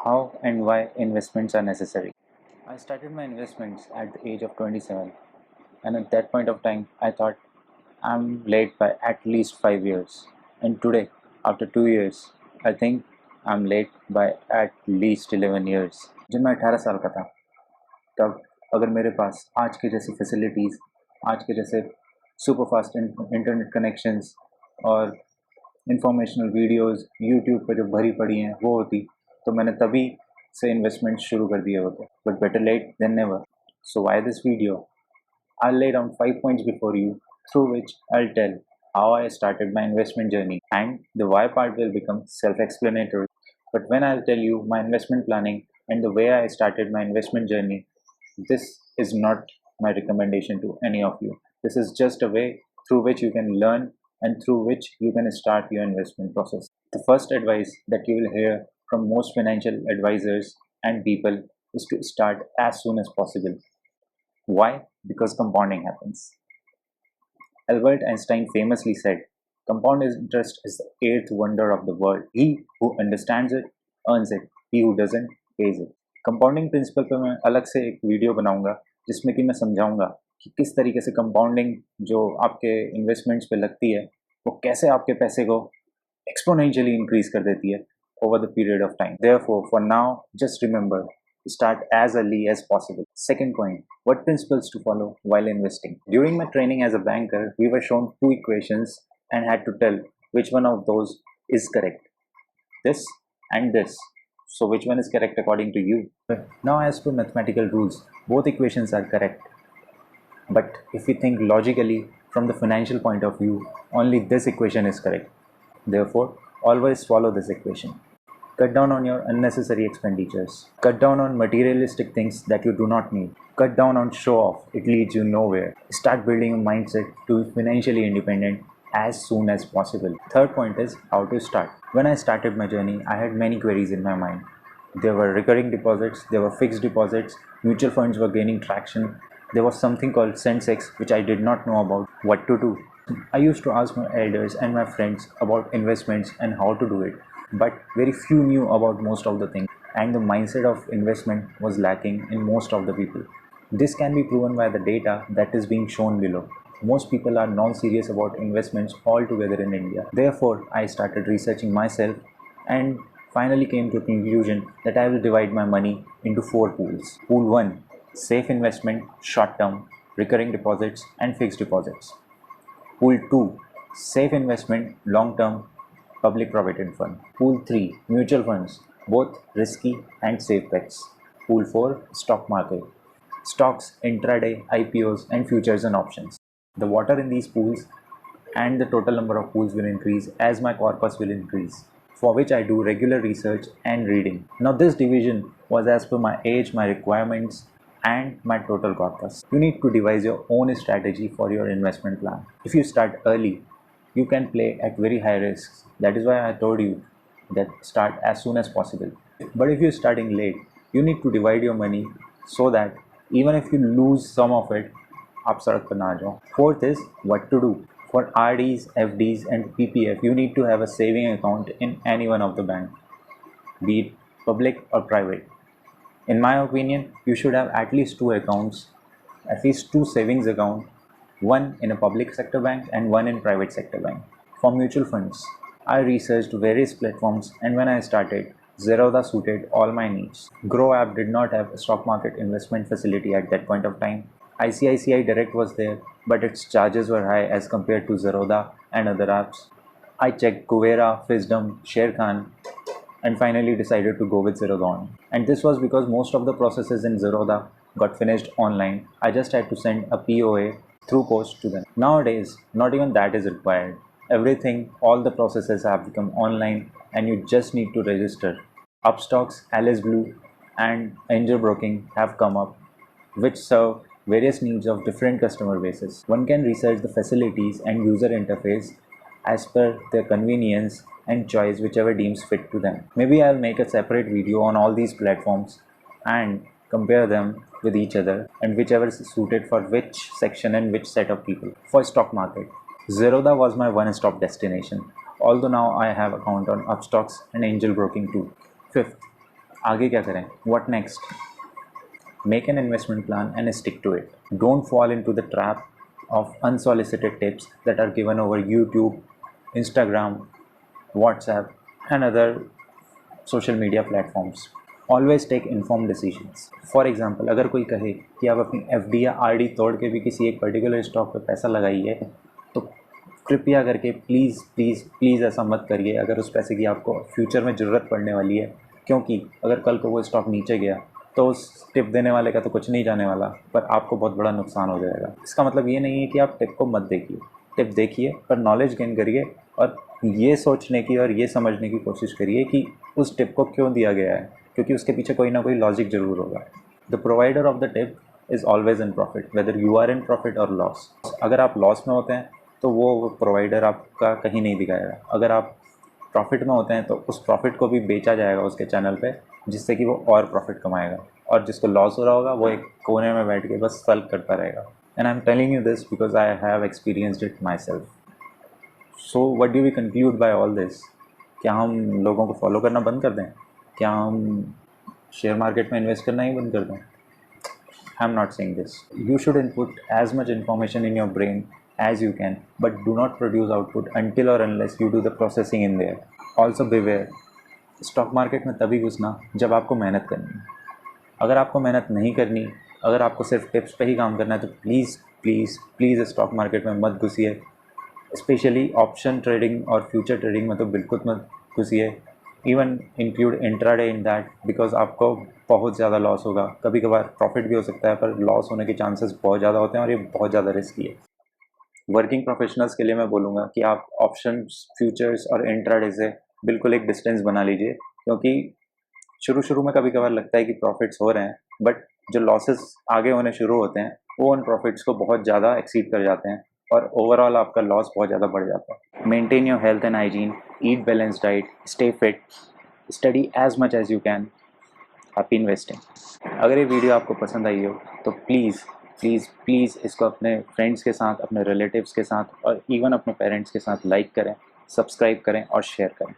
How and why investments are necessary. I started my investments at the age of 27, and at that point of time, I thought I'm late by at least 5 years. And today, after 2 years, I think I'm late by at least 11 years. जब मैं 18 साल का था तब अगर मेरे पास आज के जैसी फैसिलिटीज़, आज के जैसे सुपर फास्ट इंटरनेट कनेक्शंस और इंफॉर्मेशनल वीडियोस यूट्यूब पे जो भरी पड़ी हैं वो होती, तो मैंने तभी से इन्वेस्टमेंट शुरू कर दिए होते. But better late than never. So why this video? I'll lay down 5 points before you, through which I'll tell how I started my investment journey, and the why part will become self explanatory. But when I'll tell you my investment planning and the way I started my investment journey, this is not my recommendation to any of you. This is just a way through which you can learn and through which you can start your investment process. The first advice that you will hear from most financial advisors and people is to start as soon as possible. Why? Because compounding happens. Albert Einstein famously said, "Compound interest is the eighth wonder of the world. He who understands it earns it. He who doesn't pays it." Compounding principle पे मैं अलग से एक video बनाऊंगा जिसमें कि मैं समझाऊंगा कि किस तरीके से कंपाउंडिंग जो आपके इन्वेस्टमेंट्स पे लगती है वो कैसे आपके पैसे को exponentially increase कर देती है over the period of time. Therefore, for now, just remember to start as early as possible. Second point, what principles to follow while investing? During my training as a banker, we were shown two equations and had to tell which one of those is correct. This and this. So which one is correct according to you? Now, as per mathematical rules, both equations are correct. But if we think logically from the financial point of view, only this equation is correct. Therefore, always follow this equation. Cut down on your unnecessary expenditures. Cut down on materialistic things that you do not need. Cut down on show off. It leads you nowhere. Start building a mindset to be financially independent as soon as possible. Third point is how to start. When I started my journey, I had many queries in my mind. There were recurring deposits, there were fixed deposits, mutual funds were gaining traction. There was something called Sensex which I did not know about what to do. I used to ask my elders and my friends about investments and how to do it, but very few knew about most of the things, and the mindset of investment was lacking in most of the people. This can be proven by the data that is being shown below. Most people are non-serious about investments altogether in India. Therefore, I started researching myself and finally came to a conclusion that I will divide my money into 4 pools. Pool 1, safe investment, short term, recurring deposits and fixed deposits. Pool 2, safe investment, long term, public provident fund. Pool 3, mutual funds, both risky and safe bets. Pool 4, stock market, stocks, intraday, IPOs and futures and options. The water in these pools and the total number of pools will increase as my corpus will increase, for which I do regular research and reading. Now this division was as per my age, my requirements and my total corpus. You need to devise your own strategy for your investment plan. If you start early, you can play at very high risks. That is why I told you that start as soon as possible. But if you're starting late, you need to divide your money so that even if you lose some of it, आप सड़क पर ना आ जाओ. Fourth is what to do. For RDs, FDs and PPF, you need to have a saving account in any one of the bank, be it public or private. In my opinion, you should have at least 2 accounts, at least 2 savings accounts, one in a public sector bank and one in private sector bank. For mutual funds, I researched various platforms, and when I started, Zerodha suited all my needs. Grow app did not have a stock market investment facility at that point of time. ICICI Direct was there, but its charges were high as compared to Zerodha and other apps. I checked Kuvera, Fisdom, Sharekhan, and finally decided to go with Zerodha. And this was because most of the processes in Zerodha got finished online. I just had to send a POA through post to them. Nowadays, not even that is required. Everything, all the processes have become online and you just need to register. Upstocks, Alice Blue, and Angel Broking have come up, which serve various needs of different customer bases. One can research the facilities and user interface as per their convenience and choice, whichever deems fit to them. Maybe I'll make a separate video on all these platforms and compare them with each other and whichever is suited for which section and which set of people. For stock market, Zerodha was my one-stop destination, although now I have account on Upstocks and Angel Broking too. Fifth, आगे क्या करें, what next? Make an investment plan and stick to it. Don't fall into the trap of unsolicited tips that are given over YouTube, Instagram, WhatsApp, and other social media platforms. Always take informed decisions. For example, अगर कोई कहे कि आप अपनी FD या RD तोड़ के भी किसी एक पर्टिकुलर स्टॉक पे पैसा लगाइए, तो कृपया करके प्लीज़ प्लीज़ प्लीज़ ऐसा मत करिए अगर उस पैसे की आपको फ्यूचर में ज़रूरत पड़ने वाली है, क्योंकि अगर कल को वो स्टॉक नीचे गया तो उस टिप देने वाले का तो कुछ नहीं जाने वाला, पर आपको बहुत बड़ा नुकसान हो जाएगा। इसका मतलब ये नहीं है कि आप टिप को मत देखिए, टिप देखिए, पर नॉलेज गेन करिए और ये सोचने की और ये समझने की कोशिश करिए कि उस टिप को क्यों दिया गया है, क्योंकि उसके पीछे कोई ना कोई लॉजिक ज़रूर होगा। The provider of the tip is always in profit, whether you are in profit और लॉस। अगर आप लॉस में होते हैं तो वो प्रोवाइडर आपका कहीं नहीं दिखाएगा। अगर आप प्रॉफिट में होते हैं तो उस प्रॉफिट को भी बेचा जाएगा उसके चैनल पे, जिससे कि वो और प्रॉफिट कमाएगा, और जिसको लॉस हो रहा होगा वो एक कोने में बैठ के बस सल्व करता रहेगा। And I am telling you this because I have experienced it myself. So what do we conclude by all this? क्या हम लोगों को फॉलो करना बंद कर दें? क्या हम शेयर मार्केट में इन्वेस्ट करना ही बंद कर दें? I'm not saying this. You should input as much information in your brain as you can, but do not produce output until or unless you do the processing in there. Also beware, stock market में तभी घुसना जब आपको मेहनत करनी है। अगर आपको मेहनत नहीं करनी, अगर आपको सिर्फ टिप्स पे ही काम करना है, तो please please please stock market में मत घुसिए। स्पेशली ऑप्शन ट्रेडिंग और फ्यूचर ट्रेडिंग में तो बिल्कुल मत घुसिए। Even include intraday in that, because आपको बहुत ज़्यादा लॉस होगा। कभी कभार प्रॉफिट भी हो सकता है, पर लॉस होने के चांसेस बहुत ज़्यादा होते हैं और ये बहुत ज़्यादा रिस्की है। वर्किंग प्रोफेशनल्स के लिए मैं बोलूँगा कि आप ऑप्शंस, फ्यूचर्स और इंट्राडे से बिल्कुल एक डिस्टेंस बना लीजिए, क्योंकि शुरू शुरू में कभी कभार लगता है कि प्रॉफिट्स हो रहे हैं, बट जो लॉसेस आगे होने शुरू होते हैं वो उन प्रॉफिट्स को बहुत ज़्यादा एक्सीड कर जाते हैं और ओवरऑल आपका लॉस बहुत ज़्यादा बढ़ जाता है। Maintain your health and hygiene, eat balance diet, stay fit, study as much as you can, happy investing. अगर ये वीडियो आपको पसंद आई हो तो प्लीज़ प्लीज़ प्लीज़ इसको अपने फ्रेंड्स के साथ, अपने रिलेटिव्स के साथ और इवन अपने पेरेंट्स के साथ लाइक करें, सब्सक्राइब करें और शेयर करें।